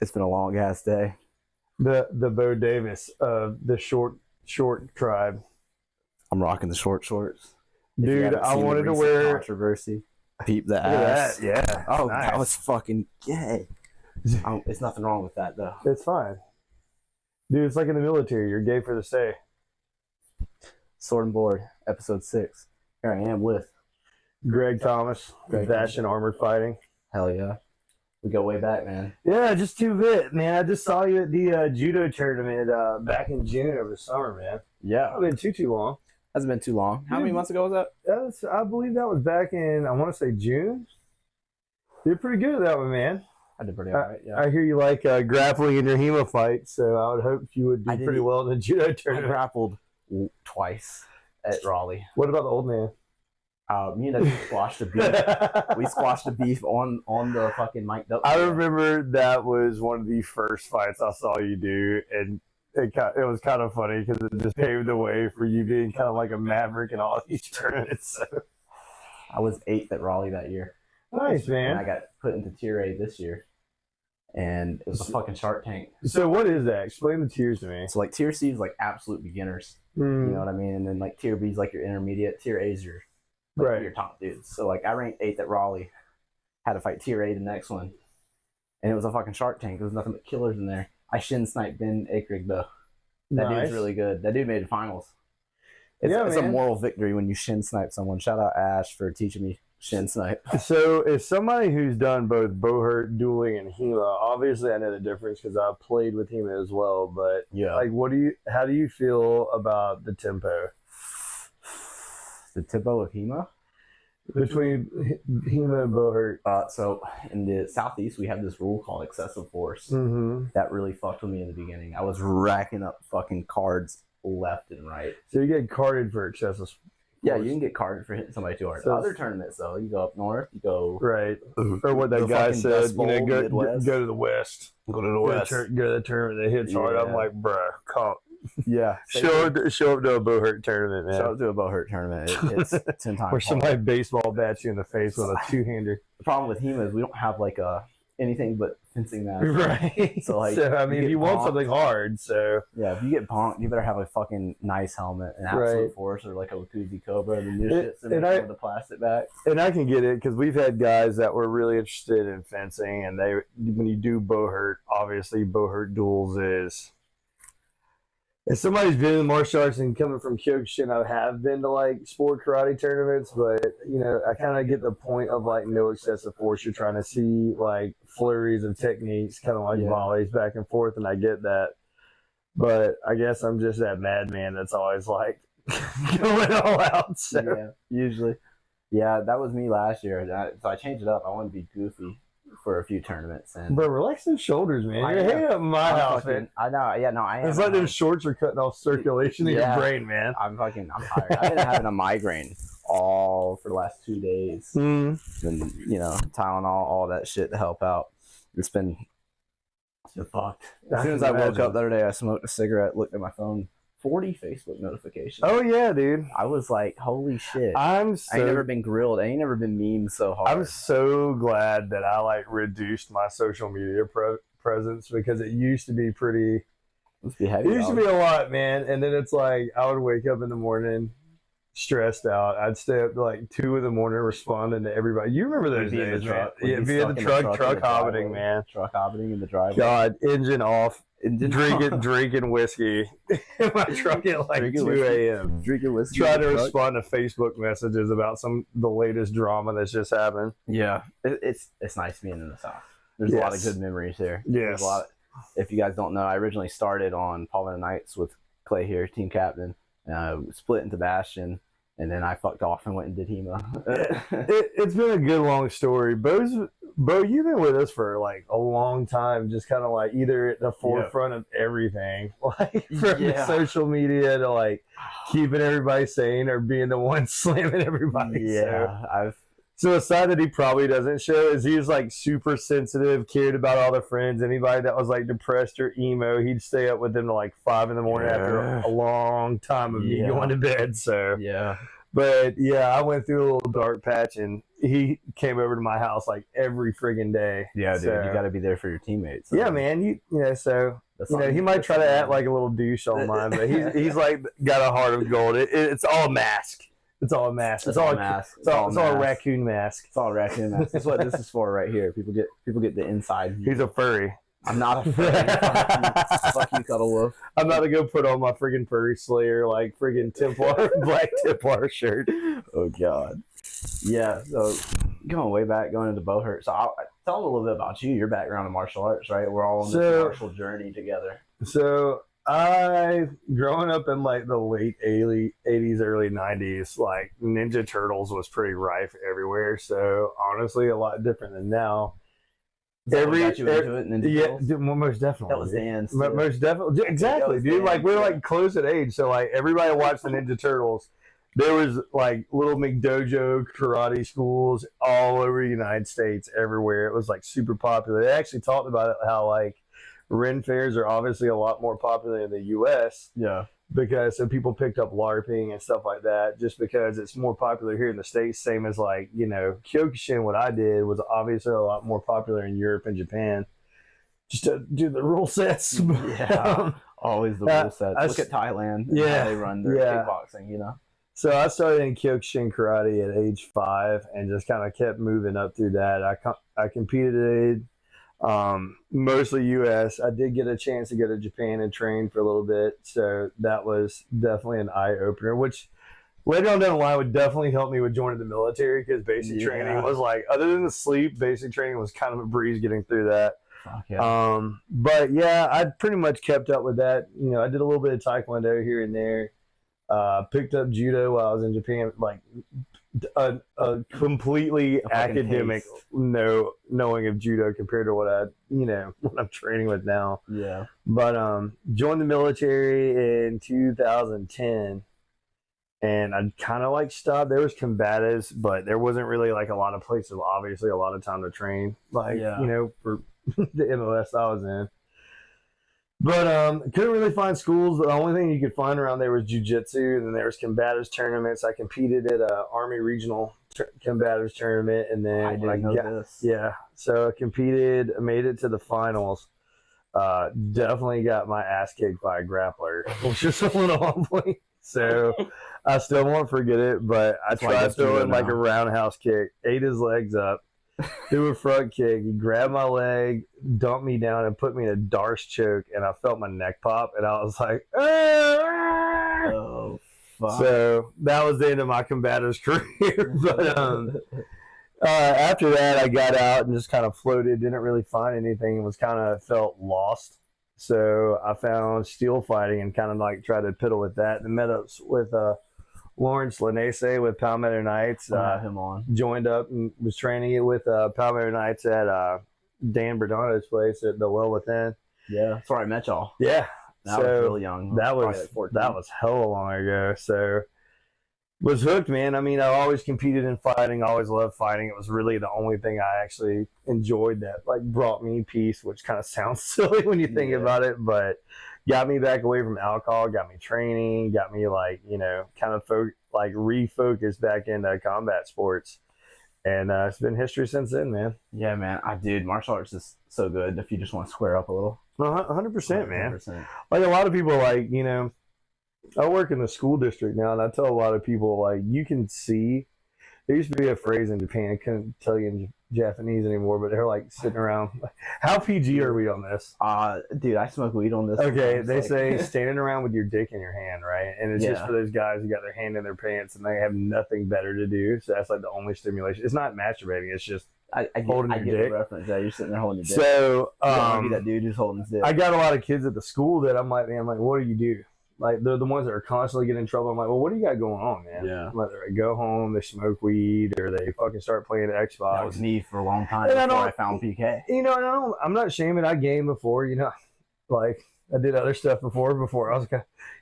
It's been a long ass day. The Bo Davis of the short tribe. I'm rocking the short shorts. Dude, I wanted to wear controversy. Peep the Look ass. at that, yeah. Oh, nice. that was fucking gay. It's nothing wrong with that though. It's fine. Dude, it's like in the military. You're gay for the stay. Sword and Board, episode 6. Here I am with Greg Thomas, Bastion Armored Fighting. Hell yeah. We go way back, man. Yeah, just too bit, man. I just saw you at the judo tournament back in June over the summer, man. Yeah. Not been too long. Hasn't been too long. How many months ago was that? I believe that was back in, I want to say June. You're pretty good at that one, man. I did pretty all right, yeah. I hear you like grappling in your HEMA fight, so I would hope you would do pretty well in the judo tournament. I grappled twice at Raleigh. What about the old man? Me and I squashed a beef. We squashed a beef on the fucking mic'd up. I remember that was one of the first fights I saw you do, and it was kind of funny because it just paved the way for you being kind of like a maverick in all these tournaments. So. I was 8th at Raleigh that year. Nice, man. And I got put into Tier A this year. And it was a fucking Shark Tank. So what is that? Explain the tiers to me. So like Tier C is like absolute beginners. You know what I mean? And then like Tier B is like your intermediate. Tier A is your your top dudes. So like I ranked 8th at Raleigh. Had to fight Tier A the next one. And it was a fucking Shark Tank. There was nothing but killers in there. I shin sniped Ben Akrig though. That dude's really good. That dude made the finals. It's a moral victory when you shin snipe someone. Shout out Ash for teaching me shin snipe. So as somebody who's done both Buhurt, dueling, and HEMA, obviously I know the difference because I played with HEMA as well. But yeah, like, how do you feel about the tempo? The tempo of HEMA? Between HEMA and Buhurt. So in the Southeast, we have this rule called excessive force. That really fucked with me in the beginning. I was racking up fucking cards left and right. So you get carded for excessive force? Yeah, you can get carded for hitting somebody too hard. So other tournaments, though, you go up north, you go... Right. Or what that guy said, go to the west. Go to the west. Go to the tournament that hits hard. I'm like, bruh, come. Yeah. Show up to a Buhurt tournament, man. Show up to a Buhurt tournament. It's 10 times Or somebody baseball bats you in the face with a two-hander. The problem with HEMA is we don't have like anything but fencing match. Right. So like, I mean, if you want something hard, so yeah, if you get bonked, you better have a fucking nice helmet, an absolute force, or like a Wakuzi Cobra, the new shit, with the plastic back. And I can get it because we've had guys that were really interested in fencing, and when you do Buhurt, obviously Buhurt duels is. If somebody's been in martial arts and coming from Kyokushin, I have been to like sport karate tournaments, but you know, I kind of get the point of like no excessive force. You're trying to see like flurries of techniques, kind of like volleys back and forth, and I get that. But I guess I'm just that madman that's always like going all out. So. Yeah, usually. Yeah, that was me last year. So I changed it up. I wanted to be goofy for a few tournaments. And bro, relax those shoulders, man. You're hanging up in my house, man. I know. Yeah, no, I am. It's like those shorts are cutting off circulation in your brain, man. I'm tired. I've been having a migraine for the last 2 days. Been, Tylenol, all that shit to help out. It's been fucked. As soon as I woke up the other day, I smoked a cigarette, looked at my phone. 40 Facebook notifications. Oh yeah, dude. I was like, holy shit. I ain't never been grilled. I ain't never been memed so hard. I'm so glad that I like reduced my social media presence because it used to be pretty. It used to be a lot, man. And then it's like I would wake up in the morning stressed out. I'd stay up to like 2 in the morning responding to everybody. You remember those days, man? Yeah, be in the truck hobbiting, man. Truck hobbiting in the driveway. God, engine off. Drinking whiskey in my truck at like 2 a.m. Drinking whiskey. Trying to respond to Facebook messages about the latest drama that's just happened. Yeah, it's nice being in the South. There's a lot of good memories here. Yes. If you guys don't know, I originally started on Palmetto Knights with Clay here, team captain. Split into Bastion, and then I fucked off and went and did HEMA. It's been a good long story. Bo, you've been with us for like a long time, just kind of like either at the forefront of everything, like from social media to like keeping everybody sane or being the one slamming everybody. Yeah, So a side that he probably doesn't show is he's like super sensitive, cared about all the friends. Anybody that was like depressed or emo, he'd stay up with them to like 5 in the morning after a long time of me going to bed. So But yeah, I went through a little dark patch, and he came over to my house like every friggin' day. Yeah, dude, you got to be there for your teammates. Yeah, man. You know, so he might try to act like a little douche on mine, but he's like got a heart of gold. It's all a mask. It's all a mask. It's all a mask. It's all a raccoon mask. It's all a raccoon mask. That's what this is for right here. People get the inside view. He's a furry. I'm not a furry. Fuck you, Cuddle Wolf. I'm not gonna go put on my friggin' furry slayer like friggin' Templar black Templar shirt. Oh god. Yeah. So going way back, going into Buhurt. So I'll tell them a little bit about you, your background in martial arts, right? We're all on this martial journey together. So growing up in like the late 80s, early 90s, like Ninja Turtles was pretty rife everywhere. So honestly, a lot different than now. Got you into it, yeah, most definitely. That was Dan's. Most definitely, exactly, dude. Like we're like close in age, so like everybody watched the Ninja Turtles. There was like little McDojo karate schools all over the United States, everywhere. It was like super popular. They actually talked about it, how like Ren fairs are obviously a lot more popular in the U.S. Yeah. Because so people picked up LARPing and stuff like that just because it's more popular here in the States. Same as like, you know, Kyokushin, what I did was obviously a lot more popular in Europe and Japan. Just to do the rule sets. Yeah. Always the rule sets. Look at Thailand and how they run their kickboxing, you know. So I started in Kyokushin karate at age 5 and just kind of kept moving up through that. I competed mostly U.S. I did get a chance to go to Japan and train for a little bit, so that was definitely an eye opener. Which later on down the line would definitely help me with joining the military because basic training was like, other than the sleep, basic training was kind of a breeze getting through that. But yeah, I pretty much kept up with that. You know, I did a little bit of Taekwondo here and there. Picked up judo while I was in Japan, like a completely academic knowing of judo compared to what I'm training with now. Yeah. But joined the military in 2010, and I kind of like stopped. There was combatives, but there wasn't really like a lot of places, obviously a lot of time to train, like you know, for the MLS I was in. But couldn't really find schools. The only thing you could find around there was jiu-jitsu, and then there was combatives tournaments. I competed at a Army Regional combatives tournament, and then so I competed, made it to the finals. Definitely got my ass kicked by a grappler, which is a little humbling. So I still won't forget it, but I tried throwing like a roundhouse kick, ate his legs up. Threw a front kick. He grabbed my leg, dumped me down, and put me in a Darce choke. And I felt my neck pop, and I was like, "Ah!" Oh, fuck. So that was the end of my combatives career. But after that, I got out and just kind of floated. Didn't really find anything. Was kind of felt lost. So I found steel fighting and kind of like tried to piddle with that. And met up with Lawrence Lanese with Palmetto Knights. Him on. Joined up and was training it with Palmetto Knights at Dan Bernardo's place at the Well Within. Yeah, that's where I met y'all. Yeah, I was really young. That was hella long ago. So was hooked, man. I mean, I always competed in fighting. Always loved fighting. It was really the only thing I actually enjoyed that like brought me peace, which kind of sounds silly when you think about it, but got me back away from alcohol, got me training, got me like, you know, kind of refocused back into combat sports. And it's been history since then, man. Yeah, man. Dude, martial arts is so good if you just want to square up a little. 100%, man. Like a lot of people, like, you know, I work in the school district now, and I tell a lot of people, like, you can see, there used to be a phrase in Japan, I couldn't tell you in Japanese anymore, but they're like sitting around. How PG are we on this? Dude, I smoke weed on this. Okay, they say standing around with your dick in your hand, right? And it's just for those guys who got their hand in their pants and they have nothing better to do. So that's like the only stimulation. It's not masturbating. It's just holding your dick. The reference. Yeah, you're sitting there holding your dick. So be that dude who's holding his dick. I got a lot of kids at the school that I'm like, what do you do? Like, they're the ones that are constantly getting in trouble. I'm like, well, what do you got going on, man? Yeah. Whether they go home, they smoke weed, or they fucking start playing Xbox. That was me for a long time before I found PK. You know, I'm not shaming. I gamed before, you know. Like, I did other stuff before I was,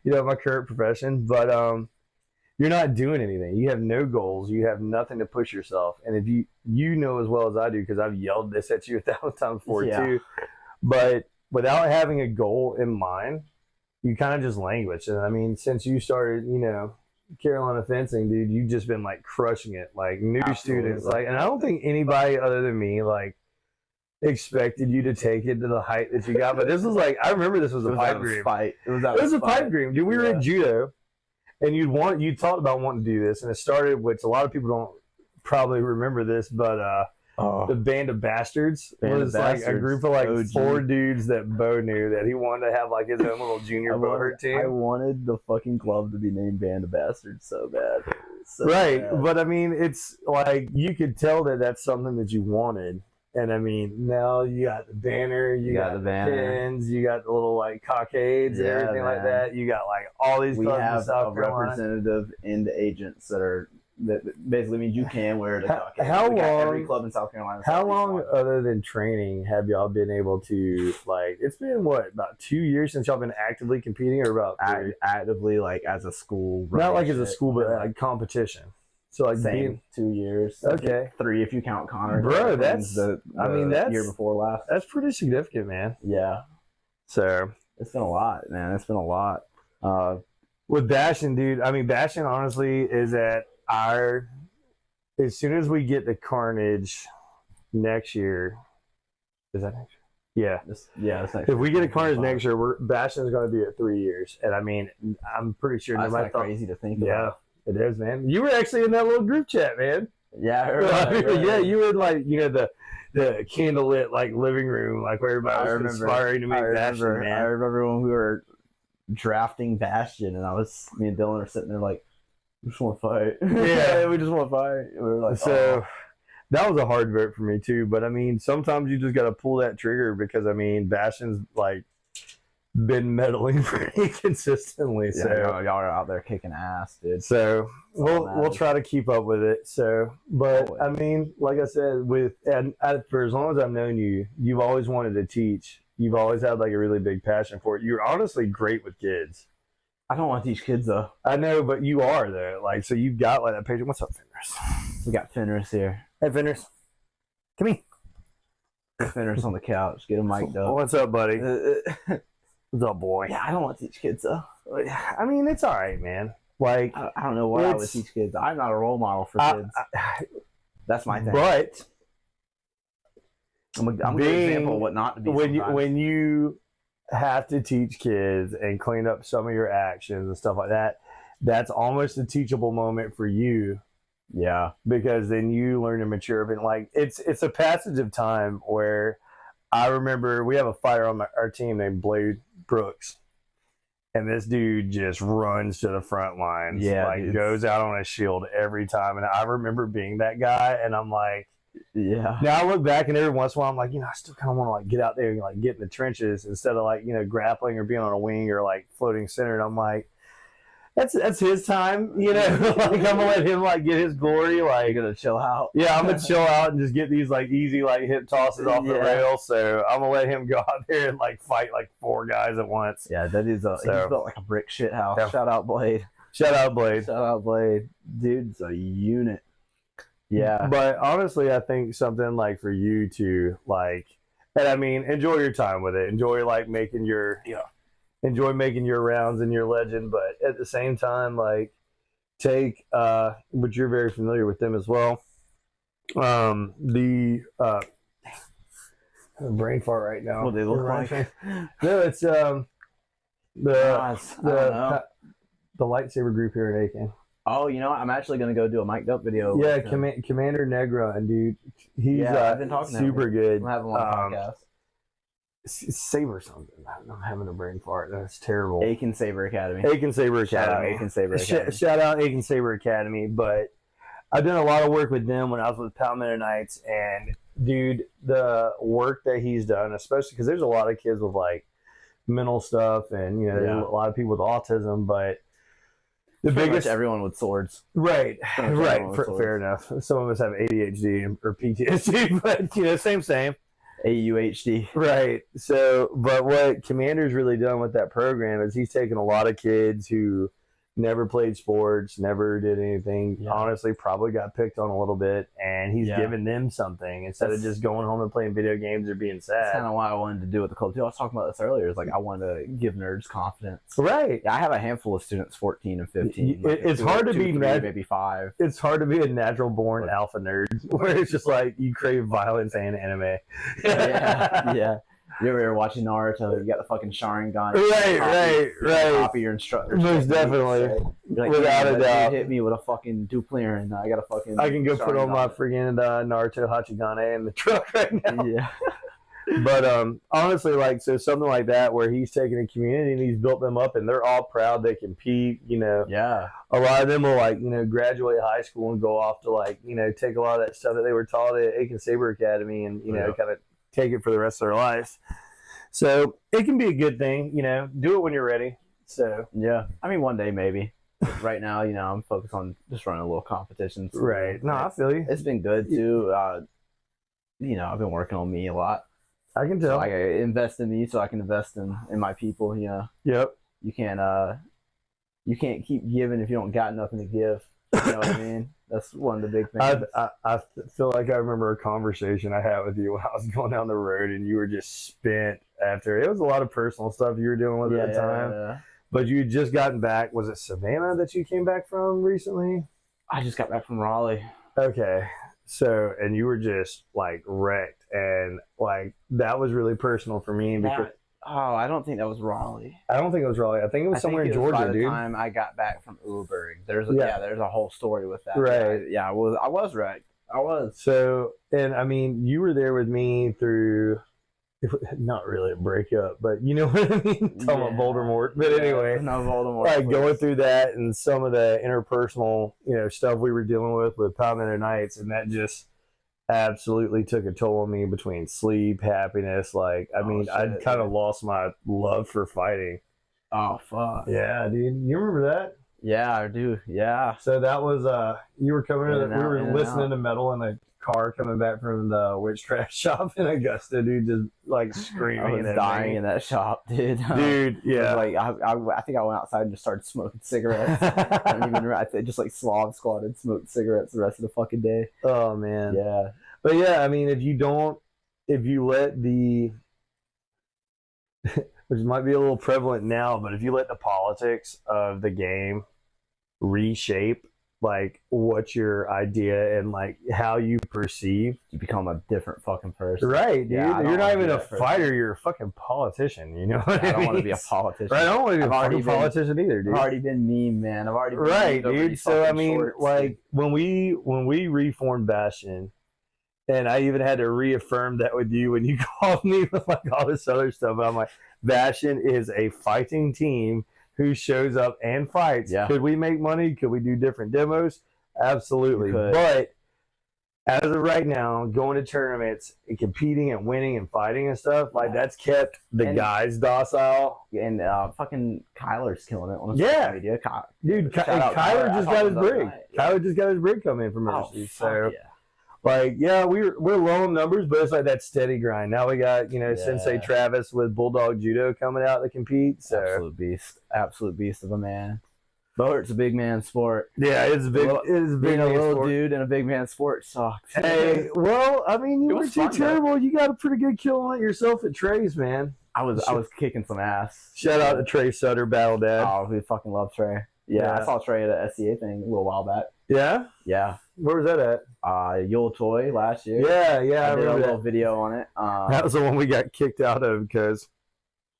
you know, my current profession. But you're not doing anything. You have no goals. You have nothing to push yourself. And if you know as well as I do, because I've yelled this at you 1,000 times before too. But without having a goal in mind, you kind of just languish. And I mean, since you started, you know, Carolina fencing, dude, you've just been like crushing it. Like new Absolutely. students, like, and I don't think anybody other than me like expected you to take it to the height that you got. But this was like, I remember this was a pipe dream. It was a pipe dream, dude. We were at judo, and you talked about wanting to do this, and it started, which a lot of people don't probably remember this, but the Band of Bastards was like a group of like four dudes that Bo knew that he wanted to have like his own little junior Buhurt team. I wanted the fucking club to be named Band of Bastards so bad. Right, but I mean, it's like you could tell that that's something that you wanted. And I mean, now you got the banner, you got the pins, you got the little like cockades and everything like that. You got like all these. We have a representative and agents that basically means you can wear the cockade. How long? Every club in South Carolina. How long, other than training, have y'all been able to like? It's been what, about 2 years since y'all been actively competing, or about actively like as a school? Not like as a school, but like competition. So like same 2 years. Okay, 3 if you count Connor. Bro, that's the year before last. That's pretty significant, man. Yeah. So it's been a lot, man. It's been a lot. With Bastion, dude. I mean, Bastion honestly is at our. As soon as we get the Carnage next year, is that next year? Yeah. That's next year. If we get a Carnage next year, Bastion's going to be at 3 years, and I mean, I'm pretty sure. That's crazy to think about. Yeah. It is, man. You were actually in that little group chat, man. Yeah, I heard. Yeah, you were in like, the candlelit like living room, like where everybody was conspiring to make Bastion, man. I remember when we were drafting Bastion, and me and Dylan are sitting there like, we just want to fight. Yeah, we just want to fight. We were like, so that was a hard vote for me too. But I mean, sometimes you just got to pull that trigger because I mean, Bastion's like been meddling pretty consistently. Yeah, so y'all are out there kicking ass, dude. So we'll try to keep up with it. So, but always. I mean, like I said, for as long as I've known you, you've always wanted to teach. You've always had like a really big passion for it. You're honestly great with kids. I don't want to teach kids though. I know, but you are though. Like, so you've got like that patient. What's up, Fenris? We got Fenris here. Hey, Fenris, come here. Fenris on the couch. Get him mic'd up. What's up, buddy? What's up, boy? Yeah, I don't want to teach kids though. I mean, it's all right, man. Like, I don't know why I would teach kids. I'm not a role model for kids. That's my thing. But I'm a good example of what not to be. When you have to teach kids and clean up some of your actions and stuff like that, that's almost a teachable moment for you. Yeah, because then you learn to mature. But like, it's a passage of time where I remember we have a fighter on our team named Blade Brooks, and this dude just runs to the front lines. Yeah, like goes out on a shield every time. And I remember being that guy, and I'm like, yeah. Now I look back, and every once in a while I'm like, I still kind of want to like get out there and like get in the trenches instead of like grappling or being on a wing or like floating center. And I'm like, that's his time, like I'm gonna let him like get his glory. Like, you're gonna chill out. Yeah, I'm gonna chill out and just get these like easy like hip tosses off the rail. So I'm gonna let him go out there and like fight like 4 guys at once. Yeah, that is he's built like a brick shit house. Yeah. Shout out Blade. Shout out Blade. Shout out Blade. Dude's a unit. Yeah. But honestly, I think something like for you to like, and I mean, enjoy your time with it. Enjoy like making your enjoy making your rounds and your legend, but at the same time, like take which you're very familiar with them as well. The brain fart right now. What they look like? No, it's the lightsaber group here in Aiken. Oh, I'm actually gonna go do a mic'd up video. Yeah, Commander Negra, and dude, he's I've been talking super good. I'm having him on the podcast. Saber something. I'm having a brain fart. That's terrible. Aiken Saber Academy. Aiken Saber Academy. Shout out Aiken Saber Academy. But I've done a lot of work with them when I was with Pal Mennonites, and dude, the work that he's done, especially because there's a lot of kids with like mental stuff, and a lot of people with autism, but the biggest everyone with swords. Right. Fair enough. Some of us have ADHD or PTSD, but same. AUHD. Right. So, but what Commander's really done with that program is he's taken a lot of kids who never played sports, never did anything. Yeah. Honestly, probably got picked on a little bit, and he's giving them something instead of just going home and playing video games or being sad. That's kind of why I wanted to do with the club too. I was talking about this earlier. It's like I wanted to give nerds confidence. Right. Yeah, I have a handful of students, 14 and 15. It's hard to be maybe 5. It's hard to be a natural born alpha nerd where it's just like you crave violence and anime. Yeah. You ever watching Naruto? You got the fucking Sharingan. Right. Copy your instructor. Most definitely. Like, without a doubt. Hit me with a fucking duplicate and I got a fucking. I can go put on my freaking Naruto Hachigane in the truck right now. Yeah. But honestly, like, so something like that where he's taking a community and he's built them up and they're all proud they compete, you know. Yeah. A lot of them will, like, you know, graduate high school and go off to, like, you know, take a lot of that stuff that they were taught at Aiken Saber Academy and, you know, kind of take it for the rest of their life. So it can be a good thing, you know. Do it when you're ready. So yeah, I mean, one day maybe. Right now, you know, I'm focused on just running a little competitions. Right. No, I feel you. It's been good too. You know, I've been working on me a lot. I can tell. So I invest in me so I can invest in my people. You know. Yep. You can't keep giving if you don't got nothing to give. You know what I mean? That's one of the big things. I feel like I remember a conversation I had with you when I was going down the road and you were just spent after. It was a lot of personal stuff you were dealing with at the time. Yeah. But you had just gotten back. Was it Savannah that you came back from recently? I just got back from Raleigh. Okay. So, and you were just like wrecked. And like that was really personal for me. Because I don't think that was Raleigh. I don't think it was Raleigh. I think it was somewhere in Georgia, by dude. the time I got back from Uber, there's a whole story with that. Right. Yeah, I was wrecked. I was. So, and I mean, you were there with me through, not really a breakup, but you know what I mean? Talking about Voldemort. But anyway, no Voldemort. Like going through that and some of the interpersonal, you know, stuff we were dealing with Palmetto Nights, and that just absolutely took a toll on me between sleep, happiness. Like, I mean, I'd kind of lost my love for fighting. Oh, fuck. Yeah, dude. You remember that? Yeah, I do. Yeah. So that was, you were coming in, we were listening to metal in a car coming back from the witchcraft shop in Augusta, dude, just like screaming. I was dying in that shop, dude. Dude, yeah. Like, I think I went outside and just started smoking cigarettes. I don't even, I just like slob squatted, smoked cigarettes the rest of the fucking day. Oh, man. Yeah. But yeah, I mean, if you let the, which might be a little prevalent now, but if you let the politics of the game reshape like what your idea and like how you perceive, you become a different fucking person. Right, dude. Yeah, you're not even a fighter, you're a fucking politician, you know what I mean? I don't want to be a politician. Right, I don't want to be a fucking politician either, dude. I've already been mean, man. I've already been right, dude. So I mean, shorts, like when we reformed Bastion, and I even had to reaffirm that with you when you called me with like all this other stuff. I'm like, Bastion is a fighting team who shows up and fights. Yeah. Could we make money? Could we do different demos? Absolutely. But as of right now, going to tournaments and competing and winning and fighting and stuff, like that's kept the guys docile. And fucking Kyler's killing it on social media. Dude, Kyler just got his brig. Kyler just got his brig coming in from Mercy. So like, yeah, we're low on numbers, but it's like that steady grind. Now we got, you know, Sensei Travis with Bulldog Judo coming out to compete. So absolute beast of a man. Buhurt's a big man sport. Yeah, it's big. It's big. Being a little dude in a big man sport sucks. Hey, well, I mean, you were too terrible. You got a pretty good kill on it yourself at Trey's, man. I was kicking some ass. Shout out to Trey Sutter, Battle Dad. Oh, we fucking love Trey. Yeah, I saw Trey at a SCA thing a little while back. Yeah? Yeah. Where was that at? Yule Toy last year. Yeah, I did a little video on it. That was the one we got kicked out of because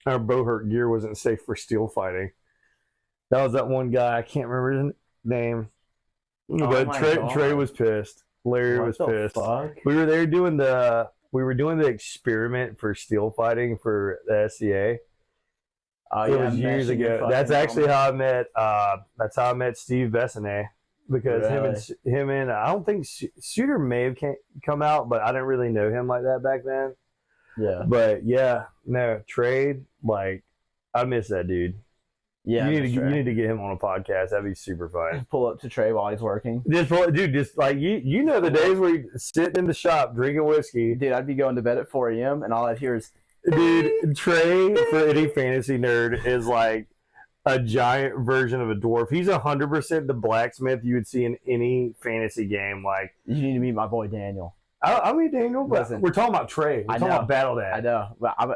our Buhurt gear wasn't safe for steel fighting. That was that one guy. I can't remember his name. But Trey was pissed. Larry was pissed. Fuck? We were there doing the experiment for steel fighting for the SCA. It was years ago. That's actually how I met. That's how I met Steve Bessonnet, because him and I don't think Shooter may have come out, but I didn't really know him like that back then. Yeah. But yeah, no trade. Like, I miss that dude. Yeah, you need to get him on a podcast. That'd be super fun. Just pull up to Trey while he's working. Just like you know the days where you're sitting in the shop drinking whiskey. Dude, I'd be going to bed at 4 a.m. and all I'd hear is, dude, Trey, for any fantasy nerd, is like a giant version of a dwarf. He's 100% the blacksmith you would see in any fantasy game. Like, you need to meet my boy Daniel. I mean Daniel, but listen, we're talking about Trey. We're talking about Battle Dad. I know, but I'm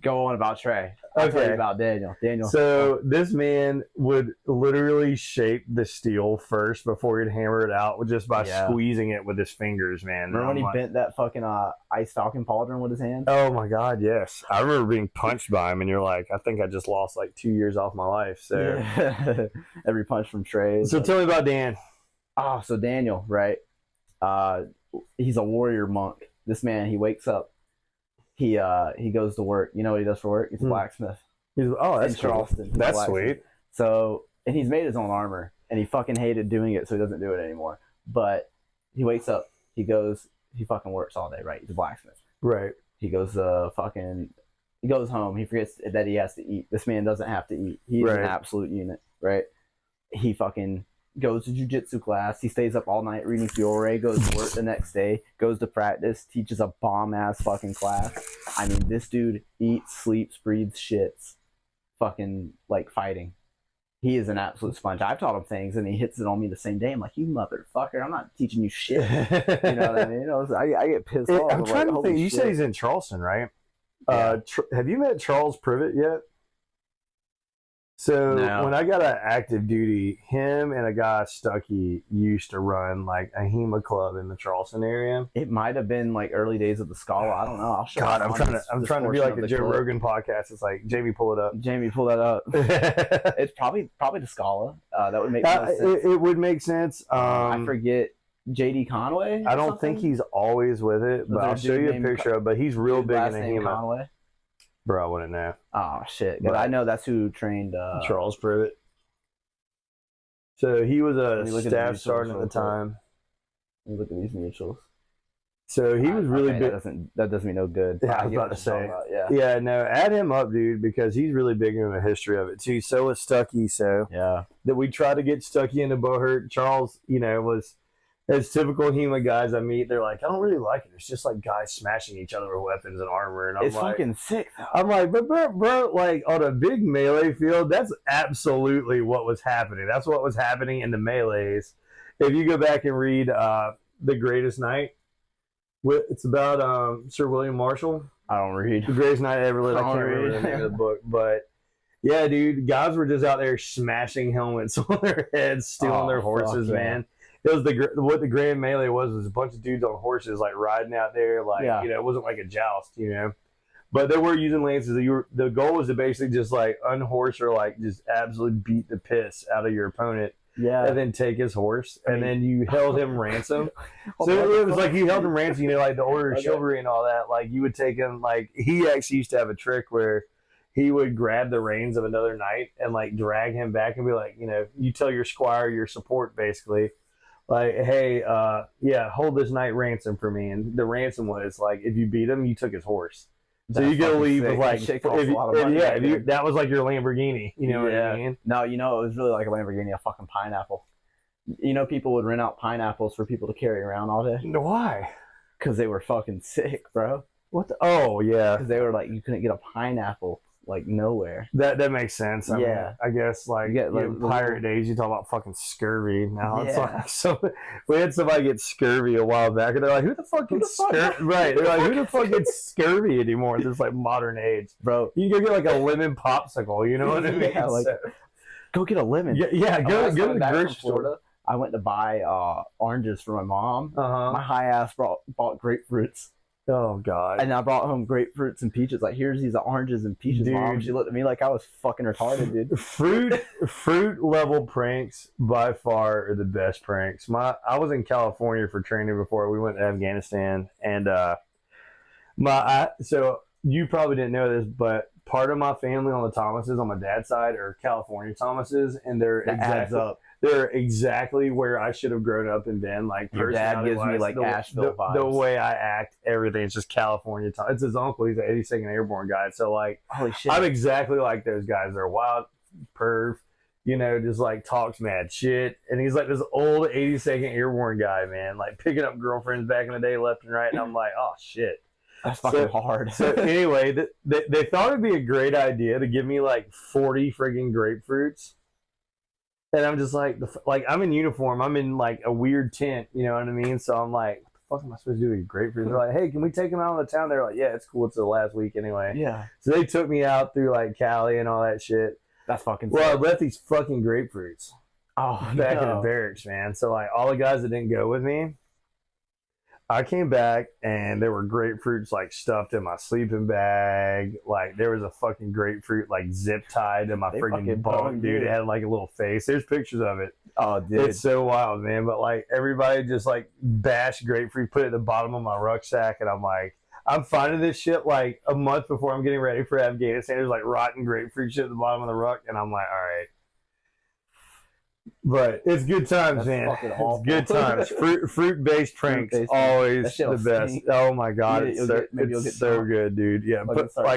go on about Trey. I'll tell you about Daniel. So this man would literally shape the steel first before he'd hammer it out just by squeezing it with his fingers, man. Remember when he bent that fucking ice falcon pauldron with his hand? Oh my god, yes. I remember being punched by him, and you're like, I think I just lost like 2 years off my life. So every punch from Trey. So tell me about Dan. Oh, so Daniel, right? He's a warrior monk. This man, he wakes up. He goes to work. You know what he does for work? He's a blacksmith. That's in Charleston. Cool. That's sweet. So, and he's made his own armor, and he fucking hated doing it, so he doesn't do it anymore. But he wakes up, he fucking works all day, right? He's a blacksmith. Right. He goes he goes home. He forgets that he has to eat. This man doesn't have to eat. He's an absolute unit, right? He fucking goes to jiu-jitsu class. He stays up all night reading Fiore, goes to work the next day, goes to practice, teaches a bomb-ass fucking class. I mean, this dude eats, sleeps, breathes, shits, fucking, like, fighting. He is an absolute sponge. I've taught him things, and he hits it on me the same day. I'm like, you motherfucker, I'm not teaching you shit. You know what I mean? I get pissed off. I'm trying to think. You said he's in Charleston, right? Yeah. Have you met Charles Privet yet? So when I got an active duty, him and a guy Stuckey used to run like a HEMA club in the Charleston area. It might have been like early days of the Scala. I don't know. I'll show God, I'm trying to be like the Joe Rogan podcast. It's like, Jamie, pull it up. Jamie, pull that up. It's probably the Scala. That would make sense. It would make sense. I forget. JD Conway? I don't think he's always with it, but I'll show you a picture of it. But he's real big in the HEMA. Conway? Bro, I wouldn't know. Oh, shit. But I know that's who trained Charles Privet. So he was a staff sergeant at the time. Let me look at these mutuals. So he was really big. That does me no good. Yeah, I was about to say. Yeah, no, add him up, dude, because he's really big in the history of it, too. So was Stuckey. So that we tried to get Stuckey into Buhurt. Charles, was... As typical HEMA guys I meet, they're like, I don't really like it. It's just like guys smashing each other with weapons and armor. And I'm it's fucking sick, though. I'm like, but bro, like on a big melee field, that's absolutely what was happening. That's what was happening in the melees. If you go back and read The Greatest Night, it's about Sir William Marshall. I don't read. The Greatest Night Ever Lived. I can't remember the name of the book, but yeah, dude, guys were just out there smashing helmets on their heads, stealing their horses, man. It was what the grand melee was a bunch of dudes on horses like riding out there, like it wasn't like a joust, but they were using lances. The goal was to basically just like unhorse or like just absolutely beat the piss out of your opponent, and then take his horse, and then you held him ransom. So it was like you held him ransom, like the order of chivalry and all that. Like you would take him, like he actually used to have a trick where he would grab the reins of another knight and like drag him back and be like, you tell your squire, your support, basically. Like, hey, hold this knight ransom for me. And the ransom was like, if you beat him, you took his horse. So you get to leave with like, that was like your Lamborghini. You know what I mean? No, it was really like a Lamborghini, a fucking pineapple. People would rent out pineapples for people to carry around all day. Why? Because they were fucking sick, bro. What? Oh, yeah. Because they were like, you couldn't get a pineapple. Like nowhere. That makes sense. I mean, I guess like pirate days, you talk about fucking scurvy. Now it's like we had somebody get scurvy a while back, and they're like, "Who the fuck gets scurvy?" Right? They're like, "Who the fuck gets scurvy anymore?" In this like modern age, bro. You can go get like a lemon popsicle. You know what I mean? Go get a lemon. Yeah. Go to the grocery store. I went to buy oranges for my mom. My high ass bought grapefruits. Oh God! And I brought home grapefruits and peaches. Like, here's these oranges and peaches, dude. Mom. She looked at me like I was fucking retarded, dude. Fruit level pranks by far are the best pranks. I was in California for training before we went to Afghanistan, and so you probably didn't know this, but part of my family on the Thomases on my dad's side are California Thomases, and they're exactly where I should have grown up and been. Like, your dad gives me like Asheville vibes. The way I act, everything's just California. It's his uncle. He's an 82nd Airborne guy. So like, holy shit, I'm exactly like those guys. They're wild, perv, just like talks mad shit. And he's like this old 82nd Airborne guy, man, like picking up girlfriends back in the day, left and right. And I'm like, oh shit. That's fucking hard. So anyway, they thought it'd be a great idea to give me like 40 friggin' grapefruits. And I'm just like, I'm in uniform. I'm in like a weird tent, you know what I mean? So I'm like, what the fuck am I supposed to do with grapefruits? They're like, hey, can we take them out of the town? They're like, yeah, it's cool. It's the last week anyway. Yeah. So they took me out through like Cali and all that shit. That's fucking Well, sick. I left these fucking grapefruits back in the barracks, man. So like all the guys that didn't go with me, I came back and there were grapefruits like stuffed in my sleeping bag. Like there was a fucking grapefruit like zip tied to my freaking bunk, dude. It had like a little face. There's pictures of it. Oh, dude. It's so wild, man. But like everybody just like bashed grapefruit, put it at the bottom of my rucksack, and I'm like, I'm finding this shit like a month before I'm getting ready for Afghanistan. There's like rotten grapefruit shit at the bottom of the ruck, and I'm like, all right. But it's good times, man. It's good times. Fruit-based pranks, always the best. Stink. Oh my god, it's so good, dude. Yeah,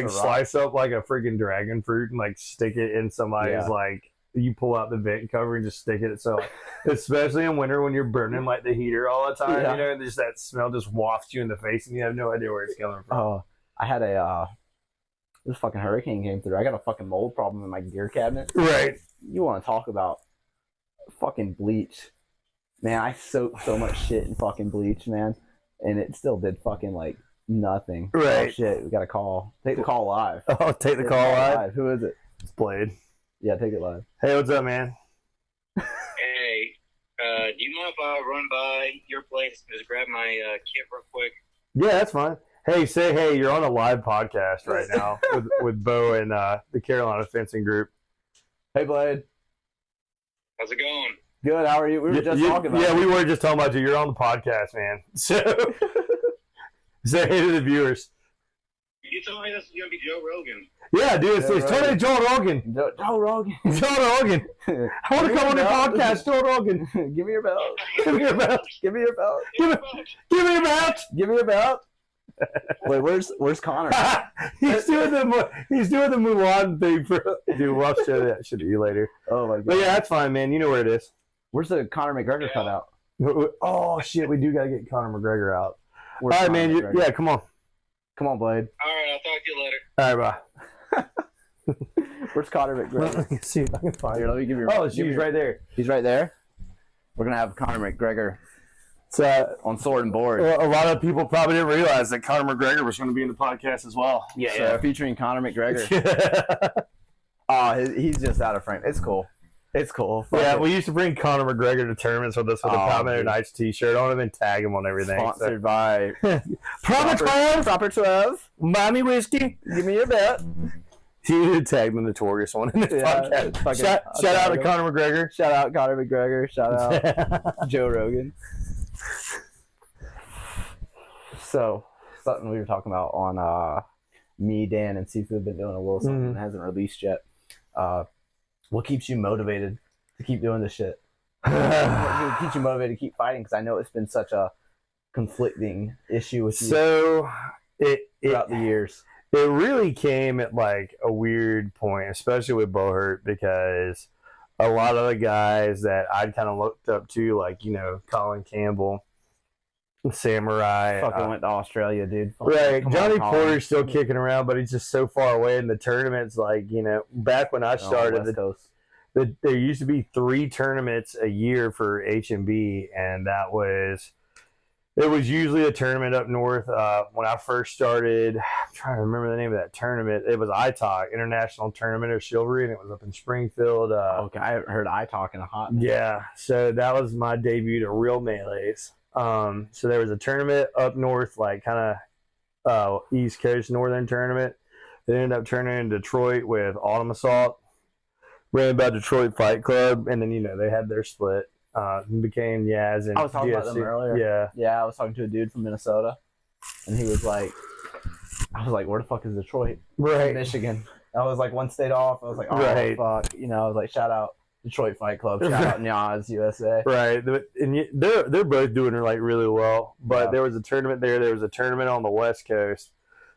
slice up like a freaking dragon fruit and like stick it in somebody's like. You pull out the vent cover and just stick it. So, especially in winter when you're burning like the heater all the time, you know, and just that smell just wafts you in the face and you have no idea where it's coming from. Oh, I had this fucking hurricane came through. I got a fucking mold problem in my gear cabinet. Right. You want to talk about fucking bleach? Man, I soaked so much shit in fucking bleach, man, and it still did fucking like nothing. Right. Oh, shit, we got a call. Take the call live. Oh, take the call live. Who is it? It's Blade. Yeah, take it live. Hey, what's up, man? Hey, do you mind if I run by your place and just grab my kit real quick? Yeah, that's fine. Hey, say hey. You're on a live podcast right now with Bo and the Carolina Fencing Group. Hey, Blade. How's it going? Good. How are you? We were just talking about we were just talking about you. You're on the podcast, man. So say hey to the viewers. You told me this is gonna be Joe Rogan. Yeah, dude, it's totally Joe Rogan. Joe Rogan. Joe Rogan. I want to come on your podcast, Joe Rogan. Give me your belt. Give me your belt. Give me your belt. Give me your belt. Give me your belt. Wait, where's Connor? he's doing the Mulan thing for. Dude, we'll show that shit to you later. Oh my god. But yeah, that's fine, man. You know where it is. Where's the Conor McGregor cutout? Oh shit, we do gotta get Conor McGregor out. Where's all right, Conor man. McGregor? Come on. Come on, Blade. All right, I'll talk to you later. All right, bye. Where's Conor McGregor? Let me see if I can find Here, let me give you. He's right there. He's right there. We're gonna have Conor McGregor. On Sword and Board. Well, a lot of people probably didn't realize that Conor McGregor was going to be in the podcast as well. Yeah, featuring Conor McGregor. He's just out of frame. It's cool. It's cool. We used to bring Conor McGregor to tournaments with us with a Commenter Nights t-shirt on him and tag him on everything. Sponsored by Proper 12, Mommy Whiskey. Give me your bet. He tagged the Notorious one in the podcast. Shout out to Conor McGregor. Shout out Conor McGregor. Shout out Joe Rogan. So, something we were talking about on me, Dan, and Seafood been doing a little something that hasn't released yet. What keeps you motivated to keep doing this shit? What keeps you motivated to keep fighting? Because I know it's been such a conflicting issue with you throughout the years. It really came at like a weird point, especially with Buhurt, because a lot of the guys that I'd kind of looked up to, like, you know, Colin Campbell, Samurai. Fucking went to Australia, dude. Right. Johnny Porter's still kicking around, but he's just so far away in the tournaments. Like, you know, back when I started, there used to be 3 tournaments a year for HMB, and it was usually a tournament up north. When I first started, I'm trying to remember the name of that tournament. It was ITOC, International Tournament of Chivalry, and it was up in Springfield. Okay, I haven't heard ITOC in a hot minute. Yeah, so that was my debut to real melees. So there was a tournament up north, like kind of East Coast Northern tournament. They ended up turning in Detroit with Autumn Assault, ran by Detroit Fight Club, and then, you know, they had their split. Became Yaz and I was talking about them earlier. Yeah, I was talking to a dude from Minnesota, and he was like, I was like, where the fuck is Detroit? Right. Michigan. I was like one state off. I was like, oh, fuck. You know, I was like, shout out Detroit Fight Club. Shout out Nyaz, USA. Right. And they're both doing it like really well. But there was a tournament there. There was a tournament on the West Coast.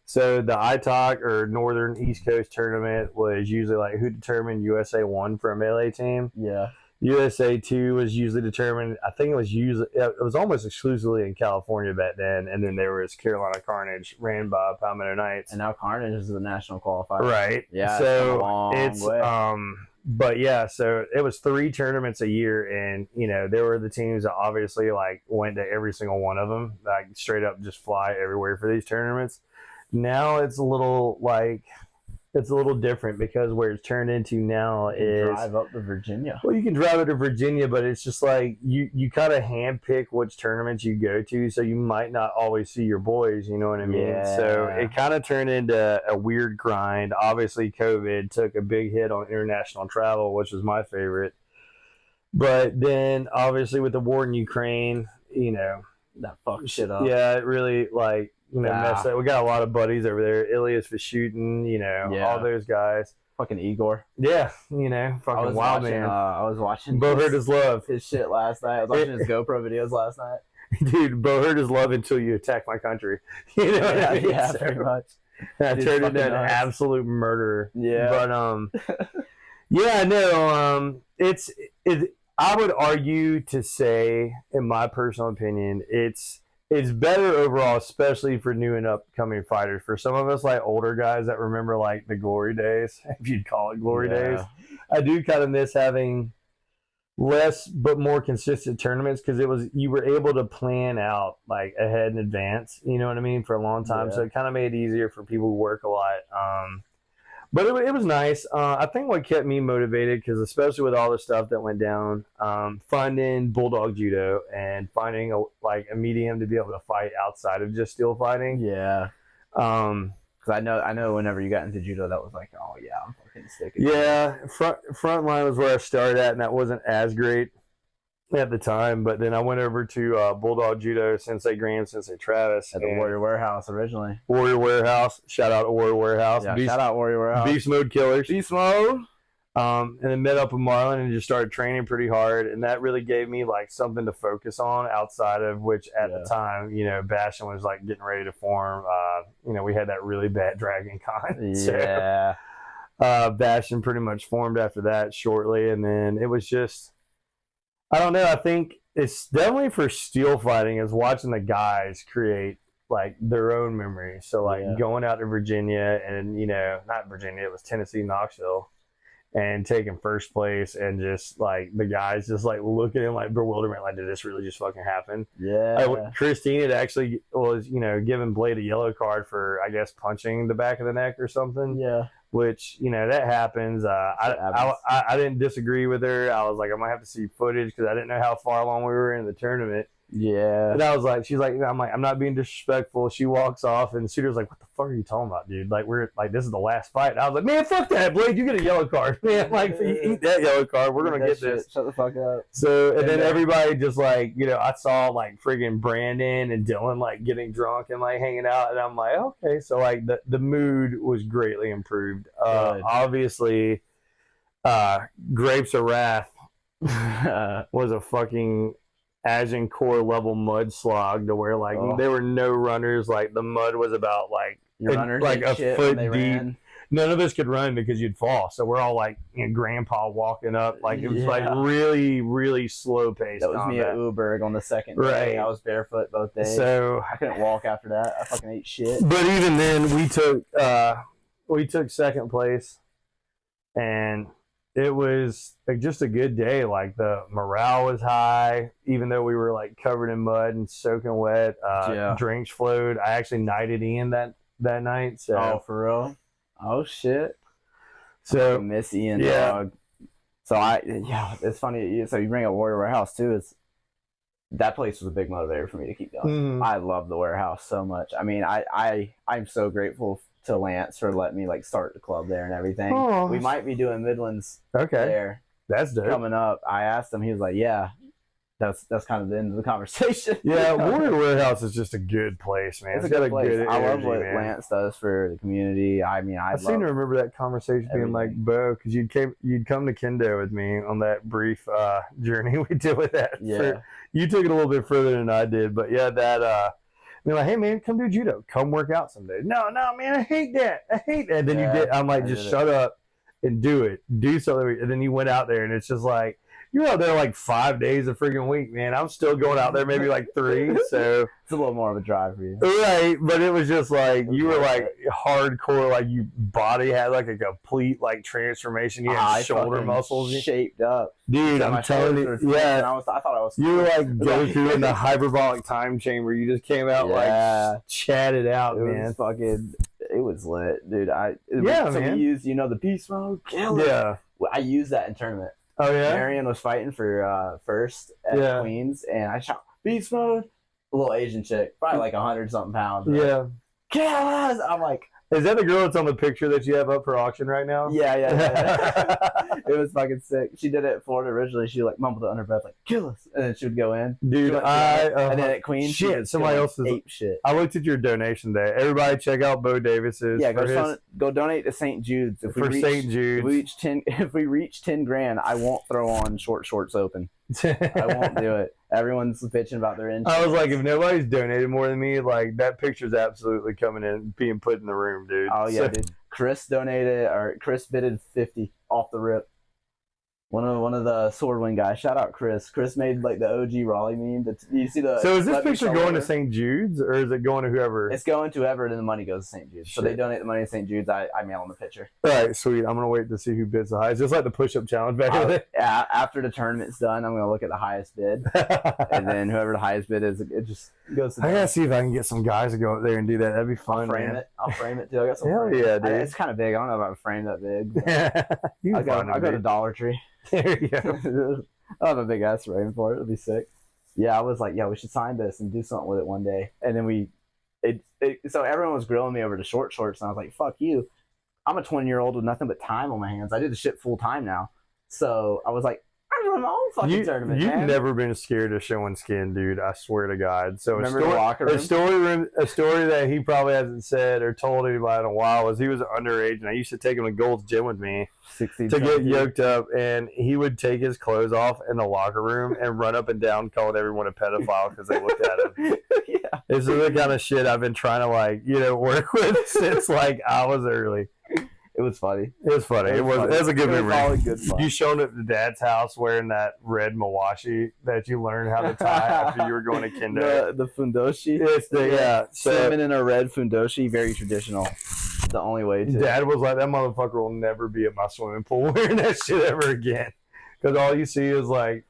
So the ITOC or Northern East Coast tournament was usually like who determined USA won for a melee team. Yeah. USA 2 was usually determined. I think it was almost exclusively in California back then, and then there was Carolina Carnage ran by Palmetto Knights, and now Carnage is the national qualifier. Right. Yeah. So it's but yeah, so it was 3 tournaments a year, and there were the teams that obviously like went to every single one of them, like straight up just fly everywhere for these tournaments. Now it's a little different because where it's turned into now is drive up to Virginia. Well, you can drive up to Virginia, but it's just like you kind of handpick which tournaments you go to, so you might not always see your boys. You know what I mean? Yeah. So it kind of turned into a weird grind. Obviously, COVID took a big hit on international travel, which was my favorite. But then, obviously, with the war in Ukraine, that fucked shit up. Yeah, it really messed up. We got a lot of buddies over there. Ilias was shooting, all those guys. Fucking Igor. Yeah, fucking wild man. I was watching Buhurt is love. His shit last night. I was watching his GoPro videos last night. Dude, Buhurt is love until you attack my country. Yeah, pretty much. I turned into an absolute murderer. Yeah. But yeah, no, I would argue to say, in my personal opinion, it's better overall, especially for new and upcoming fighters. For some of us, like older guys that remember like the glory days, if you'd call it glory days, I do kind of miss having less but more consistent tournaments because you were able to plan out like ahead in advance. You know what I mean? For a long time, so it kind of made it easier for people who work a lot. But it was nice. I think what kept me motivated, because especially with all the stuff that went down, finding Bulldog Judo and finding a medium to be able to fight outside of just steel fighting. Yeah. Because I know whenever you got into judo, that was like, oh yeah, I'm fucking sticking. Yeah, front line was where I started at, and that wasn't as great at the time. But then I went over to Bulldog Judo, Sensei Graham, Sensei Travis. At the Warrior Warehouse originally. Warrior Warehouse. Shout out to Warrior Warehouse. Yeah, shout out Warrior Warehouse. Beast Mode Killers. Beast Mode. And then met up with Marlon and just started training pretty hard. And that really gave me like something to focus on outside of which at the time, Bastion was like getting ready to form. We had that really bad Dragon Con. Yeah. So, Bastion pretty much formed after that shortly. And then it was just, I don't know. I think it's definitely for steel fighting is watching the guys create like their own memories. So like going out to Virginia and, not Virginia, it was Tennessee, Knoxville, and taking first place and just like the guys just like looking in like bewilderment, like, did this really just fucking happen? Yeah. Christine had actually was, giving Blade a yellow card for, I guess, punching the back of the neck or something. Yeah. Which, that happens. I didn't disagree with her. I was like, I might have to see footage because I didn't know how far along we were in the tournament. Yeah. And I was like, I'm not being disrespectful. She walks off and Suiter's like, what the fuck are you talking about, dude? Like, we're like, this is the last fight. And I was like, man, fuck that, Blade. You get a yellow card. Man, like, if you eat that yellow card, we're going to get this. Shut the fuck up. So, and then everybody just like, I saw like friggin' Brandon and Dylan like getting drunk and like hanging out. And I'm like, okay. So like the mood was greatly improved. Obviously, Grapes of Wrath was a fucking Agincourt level mud slog to where like there were no runners. Like the mud was about like runners like a foot deep. Ran. None of us could run because you'd fall. So we're all like grandpa walking up. Like it was like really, really slow paced. That was me at Uberg on the second day. I was barefoot both days. So I couldn't walk after that. I fucking ate shit. But even then we took second place, and it was like just a good day. Like the morale was high, even though we were like covered in mud and soaking wet. Drinks flowed. I actually knighted Ian that night. So for real? Oh shit. So I miss Ian, dog. So it's funny. So you bring up Warrior Warehouse too. That place was a big motivator for me to keep going. I love the warehouse so much. I mean, I'm so grateful to Lance for letting me like start the club there and everything. Oh. We might be doing Midlands there. That's dope. Coming up. I asked him, he was like, yeah. That's kind of the end of the conversation. Yeah, Warrior Warehouse is just a good place, man. It's got a good energy, I love what Lance does for the community. I mean, I seem to remember that conversation being like, Bo, because you'd come to Kendo with me on that brief journey we did with that. Yeah. You took it a little bit further than I did, but yeah, that they're like, hey man, come do judo. Come work out someday. No, man, I hate that. And then you did. I'm like, just shut up and do it. Do something. And then you went out there, and it's just like you're out there like 5 days a freaking week, man. I'm still going out there maybe like 3, so it's a little more of a drive for you, right? But it was just like you were like hardcore, like your body had like a complete like transformation. You had shoulder muscles shaped up, dude. I'm telling you, yeah. I thought I was. You were like Goku in the hyperbolic time chamber. You just came out like chatted out, man. It was lit, dude. Man. We used, the beast mode. Yeah, I used that in tournament. Oh yeah. Marion was fighting for first at Queens, and I shot beast mode. A little Asian chick, probably like 100-something pounds. Right? Yeah. Kill us! I'm like, is that the girl that's on the picture that you have up for auction right now? Yeah. It was fucking sick. She did it at Florida originally. She like mumbled under her breath like "kill us," and then she would go in. Dude, and then at Queens, somebody else is ape shit. I looked at your donation day. Everybody, check out Bo Davis's. Yeah, go donate to St. Jude's. St. Jude's. If we reach 10 grand, I won't throw on short shorts open. I won't do it. Everyone's bitching about their insurance. I was like, if nobody's donated more than me, like that picture's absolutely coming in, being put in the room, dude. Oh yeah, dude. Chris bidded 50 off the rip. One of the Swordwind guys. Shout out Chris. Chris made like the OG Raleigh meme. You see the. So is this picture going to St. Jude's or is it going to whoever? It's going to whoever, and the money goes to St. Jude's. Shit. So they donate the money to St. Jude's. I mail them the picture. All right, sweet. I'm gonna wait to see who bids the highest. Just like the push-up challenge back in the day. Yeah. After the tournament's done, I'm gonna look at the highest bid, and then whoever the highest bid is, it just goes to. I gotta see if I can get some guys to go up there and do that. That'd be fun. I'll frame it too. I got some. Hell yeah, dude. It's kind of big. I don't know if I can frame that big. I'll go to Dollar Tree. There you go. I'll have a big ass frame for it. It'll be sick. Yeah, I was like, we should sign this and do something with it one day. And then so everyone was grilling me over the short shorts, and I was like, fuck you. I'm a 20-year-old with nothing but time on my hands. I do the shit full time now. So I was like, I'm doing my own fucking tournament, You've man. never been scared of showing skin, dude. I swear to God. So Remember the locker room? A story that he probably hasn't said or told anybody in a while was he was underage, and I used to take him to Gold's Gym with me 16, to get yoked up, and he would take his clothes off in the locker room and run up and down calling everyone a pedophile because they looked at him. Yeah. This is the kind of shit I've been trying to work with since I was early. It was funny. It was funny. It was a good memory. Good fun. You showed up to Dad's house wearing that red mawashi that you learned how to tie after you were going to Kendo. The fundoshi. Swimming in a red fundoshi, very traditional. The only way to. Dad was like, that motherfucker will never be at my swimming pool wearing that shit ever again. Because all you see is like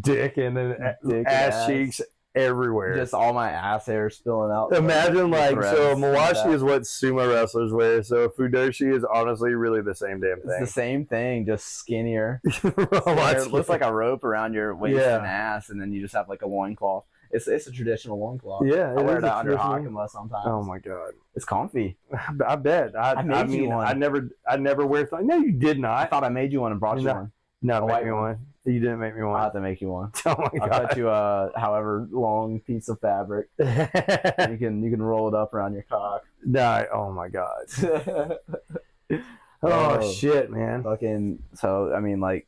dick and then ass cheeks everywhere. Just all my ass hair spilling out. Imagine so mawashi is what sumo wrestlers wear. So fudoshi is honestly really the same damn thing. It's the same thing, just skinnier. It looks like a rope around your waist and ass, and then you just have like a loincloth. It's a traditional loincloth. Yeah, I wear it under Hakama sometimes. Oh my God, it's comfy. I bet. I made you one. I never wear. No, you did not. I thought I made you one and brought you one. No, make me one. You didn't make me one. I'll have to make you one. Oh my God! I'll cut you a however long piece of fabric. you can roll it up around your cock. No, oh my God! Shit, man! Fucking. So I mean, like,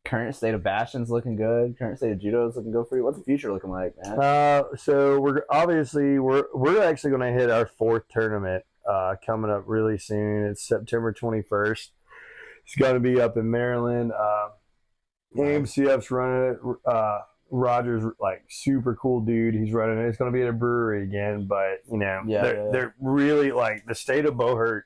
current state of Bastion's looking good. Current state of Judo's looking good for you. What's the future looking like, man? So we're actually going to hit our 4th tournament coming up really soon. It's September 21st. It's going to be up in Maryland. AMCF's running it. Roger's like super cool dude. He's running it. It's going to be at a brewery again, but they're really like the state of Buhurt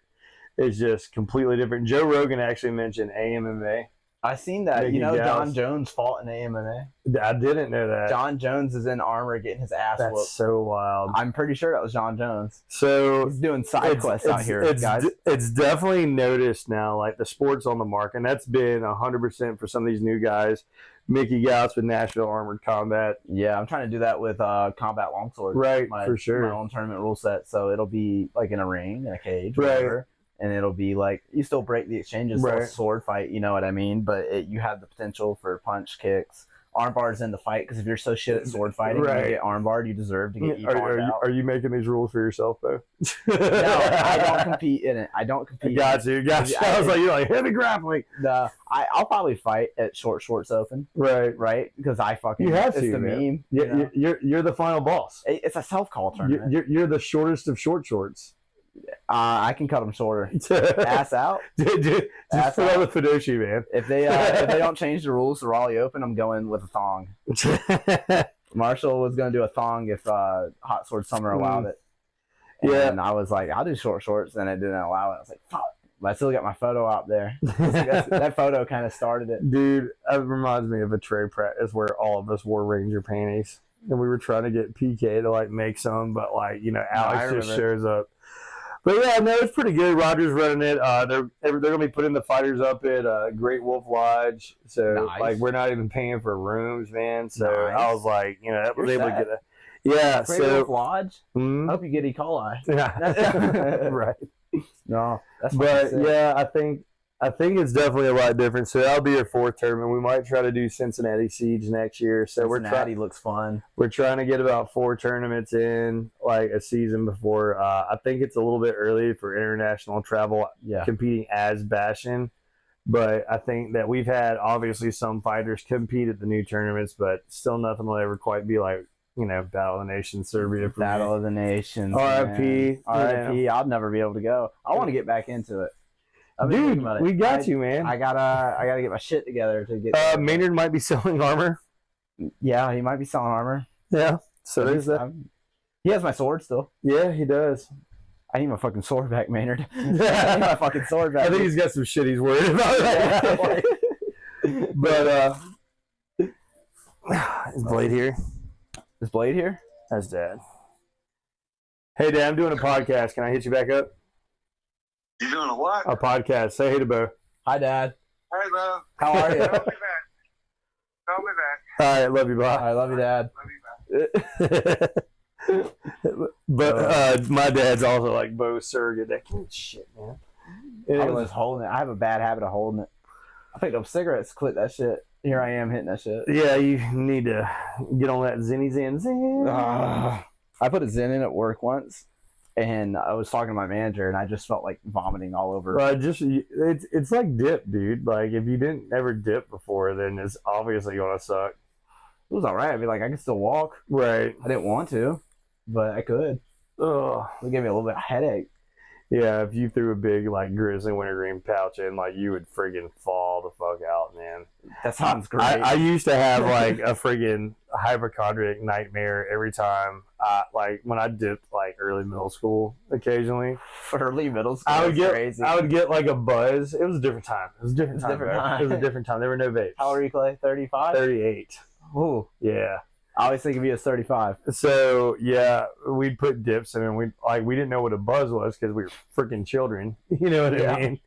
is just completely different. Joe Rogan actually mentioned AMMA. I seen that. John Jones fought in AMMA. I didn't know that. John Jones is in armor getting his ass whooped. That's so wild. I'm pretty sure that was John Jones. So he's doing side quests out here, guys. It's definitely noticed now, like the sport's on the mark, and that's been 100% for some of these new guys. Mickey Gauss with Nashville Armored Combat. Yeah, I'm trying to do that with Combat Longsword. Right, for sure. My own tournament rule set, so it'll be like in a ring, in a cage, right. Whatever. And it'll be like, you still break the exchanges, right. Sword fight, you know what I mean? But you have the potential for punch, kicks, arm bars in the fight, because if you're so shit at sword fighting, right. And you get arm barred, you deserve to get Are you making these rules for yourself, though? No, I don't compete in it. I don't compete. Got you. I was like, you're like, heavy grappling. No, I'll probably fight at Short Shorts Open. Right. Because I fucking, you have it's to, the man. meme. You're the final boss. It's a self-call tournament. You're the shortest of short shorts. I can cut them shorter. Ass out. Just Ass put on out. the Fidoshi, man. If they don't change the rules to Raleigh Open, I'm going with a thong. Marshall was going to do a thong if Hot Sword Summer allowed it. And I was like, I'll do short shorts. Then it didn't allow it. I was like, fuck. But I still got my photo out there. That photo kind of started it. Dude, that reminds me of a trade practice where all of us wore Ranger panties. And we were trying to get PK to, like, make some. But, like, you know, Alex just shows up. But, yeah, no, it's pretty good. Roger's running it. They're going to be putting the fighters up at Great Wolf Lodge. So, like, we're not even paying for rooms, man. So, I was like, you know, that was able to get a... Yeah, Great Wolf Lodge? I hope you get E. coli. Yeah. Right. No, that's but yeah, I think it's definitely a lot different. So that'll be our 4th tournament. We might try to do Cincinnati Siege next year. So Cincinnati looks fun. We're trying to get about 4 tournaments in, like a season before. I think it's a little bit early for international travel. Competing as Bastion, but I think that we've had obviously some fighters compete at the new tournaments, but still nothing will ever quite be like, you know, Battle of the Nations, Serbia. Battle of the Nations. RIP. RIP. I'll never be able to go. I want to get back into it. Dude, we got you, man. I gotta get my shit together to get. Maynard might be selling armor. Yeah, he might be selling armor. Yeah. So there's that. He has my sword still. Yeah, he does. I need my fucking sword back, Maynard. I need my fucking sword back. I think he's got some shit he's worried about right now. But is Blade here? Is Blade here? That's Dad. Hey, Dad, I'm doing a podcast. Can I hit you back up? You doing a what? A podcast. Say hey to Bo. Hi, Dad. Hi, Bo. How are you? Call me back. Call me back. All right, love you, Bo. I love you, Dad. Love you back. But my dad's also like Bo's surrogate. That kid shit, man. I was just holding it. I have a bad habit of holding it. I picked up cigarettes, quit that shit. Here I am hitting that shit. Yeah, you need to get on that Zinny Zin. I put a Zen in at work once, and I was talking to my manager, and I just felt like vomiting all over. It's like dip, dude. Like, if you didn't ever dip before, then it's obviously gonna suck. It was all right. I'd be like, I could still walk. Right. I didn't want to, but I could. Ugh. It gave me a little bit of headache. Yeah, if you threw a big, like, grizzly wintergreen pouch in, like, you would friggin' fall the fuck out, man. That sounds great. I used to have, like, a friggin' hypochondriac nightmare every time. Like, when I dipped, like, early middle school occasionally. Early middle school? I would get, like, a buzz. It was a different time. It was a different time. It was a different time. There were no vapes. How old are you, Clay? 35? 38. Ooh. Yeah. I always think of you as 35. So, yeah, we'd put dips in, and we didn't know what a buzz was because we were freaking children. You know what I mean?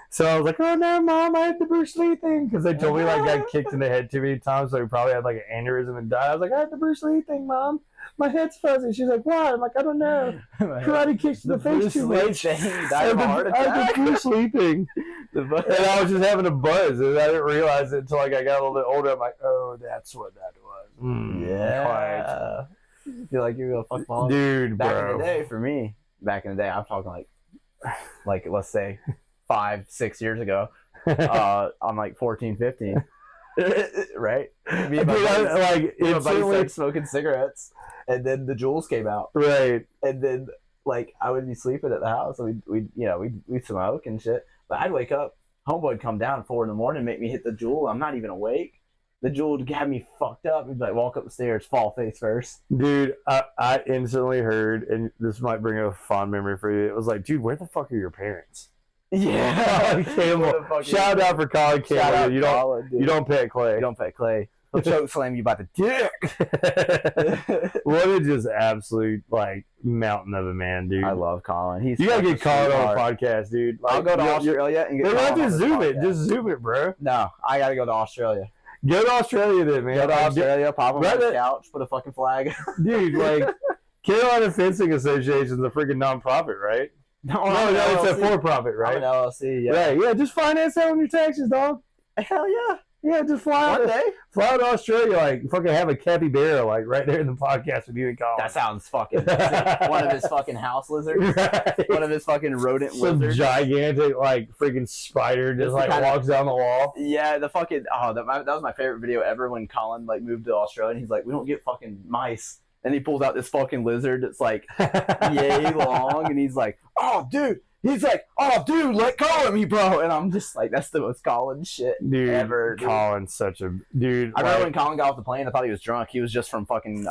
So I was like, oh, no, Mom, I had the Bruce Lee thing. Because they told me, like, I got kicked in the head too many times, so we probably had, like, an aneurysm and died. I was like, I had the Bruce Lee thing, Mom. My head's fuzzy. She's like, why? I'm like, I don't know. Karate kicks in the face too much. I had the Bruce Lee thing. And I was just having a buzz, and I didn't realize it until, like, I got a little bit older. I'm like, oh, that's what that was. Yeah. I feel like you're going to fuck ball. Dude, back bro. in the day, for me, I'm talking like let's say 5-6 years ago. I'm like 14, 15. Right? Me and my buddy started smoking cigarettes, and then the Juuls came out. Right. And then, like, I would be sleeping at the house, and we'd smoke and shit. But I'd wake up, homeboy would come down at 4 a.m, make me hit the Juul. I'm not even awake. The Juul would have me fucked up. He'd be like, walk up the stairs, fall face first. Dude, I instantly heard, and this might bring a fond memory for you. It was like, dude, where the fuck are your parents? Yeah. Shout out for Colin Campbell. You don't pet Clay. You don't pet Clay. He'll choke slam you by the dick. What a just absolute, like, mountain of a man, dude. I love Colin. You gotta get Colin on a podcast, dude. Like, I'll go to Australia and get Colin on just zoom it. Just zoom it, bro. No, I gotta go to Australia. Go to Australia then, man. Go to Australia, pop on the couch, put a fucking flag. Dude, like, Carolina Fencing Association is a freaking non-profit, right? No, it's a for-profit, right? I'm an LLC, yeah. Right, yeah, just finance that on your taxes, dog. Hell yeah. Yeah, just fly out to Australia, like, fucking have a capybara, like, right there in the podcast with you and Colin. That sounds fucking sick. One of his fucking house lizards. Right. One of his fucking rodent lizards. Some gigantic, like, freaking spider just, like, walks down the wall. Yeah, the fucking, that was my favorite video ever when Colin, like, moved to Australia, and he's like, we don't get fucking mice. And he pulls out this fucking lizard that's like yay long, and he's like, "Oh, dude." He's like, "Oh, dude, let go of me, bro." And I'm just like, that's the most Colin shit ever. Dude. Colin's such a dude. I remember when Colin got off the plane, I thought he was drunk. He was just from fucking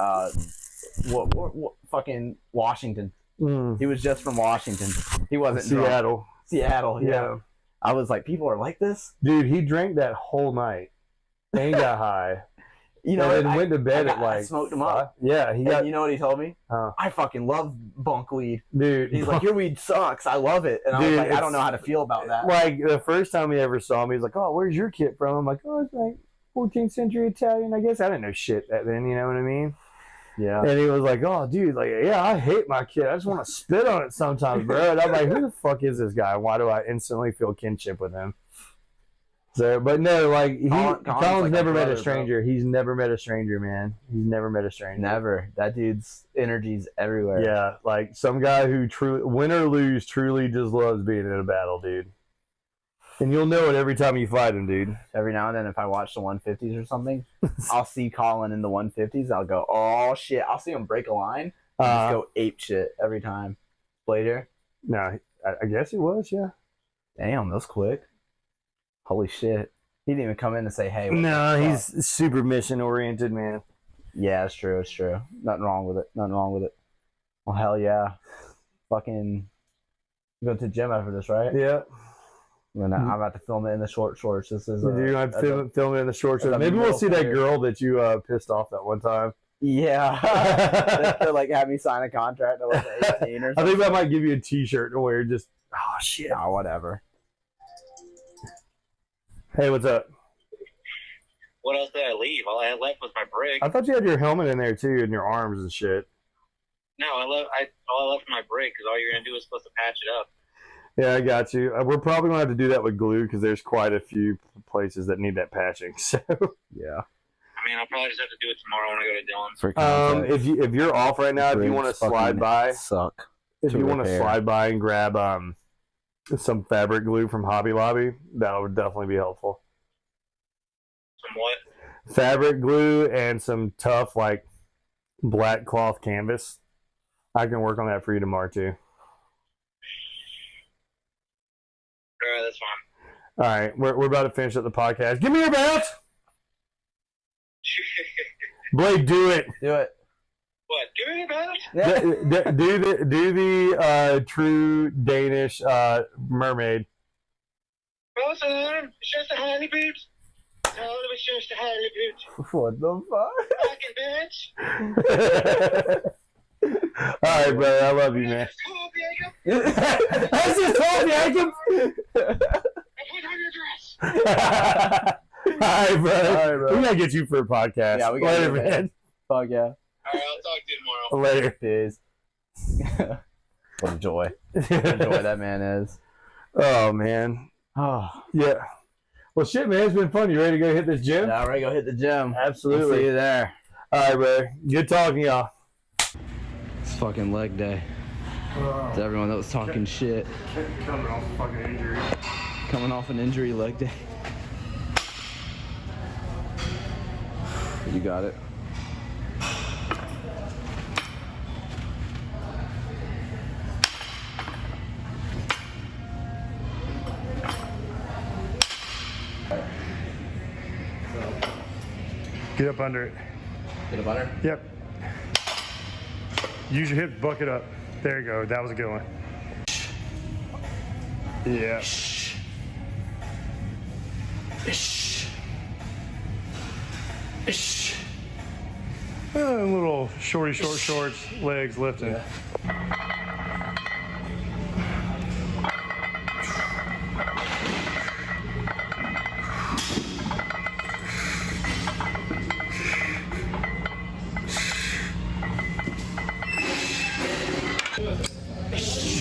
what fucking Washington. He was just from Washington. He wasn't Seattle. Seattle, yeah. I was like, people are like this? Dude, he drank that whole night and got high. You know, and went to bed at like... I smoked him up. Yeah. You know what he told me? I fucking love bunk weed. Dude. He's like, your weed sucks. I love it. And I was like, I don't know how to feel about that. Like, the first time he ever saw me, he's like, "Oh, where's your kit from?" I'm like, "Oh, it's like 14th century Italian, I guess." I didn't know shit back then, you know what I mean? Yeah. And he was like, "Oh, dude, like, yeah, I hate my kid. I just want to spit on it sometimes, bro." And I'm like, who the fuck is this guy? Why do I instantly feel kinship with him? So, but no, like, Colin's like never met a stranger. Bro. He's never met a stranger, man. He's never met a stranger. Never. That dude's energy's everywhere. Yeah, like some guy who truly, win or lose, truly just loves being in a battle, dude. And you'll know it every time you fight him, dude. Every now and then, if I watch the 150s or something, I'll see Colin in the 150s. I'll go, "Oh shit!" I'll see him break a line. And just go ape shit every time. Later. No, I guess he was. Yeah. Damn, that was quick. Holy shit. He didn't even come in and say, "Hey." No, he's super mission oriented, man. Yeah, it's true. It's true. Nothing wrong with it. Nothing wrong with it. Well, hell yeah. Fucking go to the gym after this, right? Yeah. I'm about to film it in the short shorts. This is you have to film it in the short shorts. Maybe we'll see that girl that you pissed off that one time. Yeah. They're like, have me sign a contract at like 18 or something. I think I might give you a t-shirt to wear. Just, oh shit. Oh, whatever. Hey, what's up? What else did I leave? All I left was my brake. I thought you had your helmet in there too, and your arms and shit. No, all I left was my brake because all you're gonna do is supposed to patch it up. Yeah, I got you. We're probably gonna have to do that with glue because there's quite a few places that need that patching. So yeah. I mean, I'll probably just have to do it tomorrow when I go to Dylan's. If you're off right now, if you want to slide by, if you want to slide by and grab some fabric glue from Hobby Lobby, that would definitely be helpful. Some what? Fabric glue and some tough like black cloth canvas. I can work on that for you tomorrow too. Alright, that's fine. Alright, we're about to finish up the podcast. Give me your belt! Blade, do it. Do it. What? Give me your belt? Do the true Danish mermaid. Awesome. Just a honey boots. It's just a honey boots. What the fuck? Fucking bitch. Alright, brother. I love you, man. That's just told Jacob. Put on your dress. Alright, bro. We gotta get you for a podcast. Yeah, we got later, man. Fuck yeah. Alright, I'll talk to you tomorrow. Later. Peace. What a joy. What a joy that man is. Oh, man. Oh. Yeah. Well, shit, man. It's been fun. You ready to go hit this gym? Yeah, ready to go hit the gym. Absolutely. We'll see you there. Alright, bro. Good talking, y'all. It's fucking leg day. To everyone that was talking shit. Coming off a fucking injury. Coming off an injury, leg day. You got it. Get up under it. Get a butter? Yep. Use your hips, buck it up. There you go. That was a good one. Yeah. Ish. Ish. Little short shorts, legs lifting. Yeah.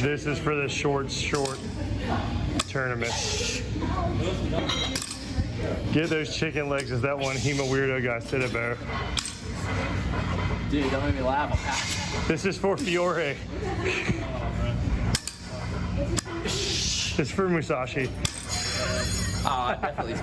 This is for the short tournament. Get those chicken legs as that one Hema weirdo guy said about. Dude, don't make me laugh. I'll pass. This is for Fiore. This is for Musashi. Oh, I definitely.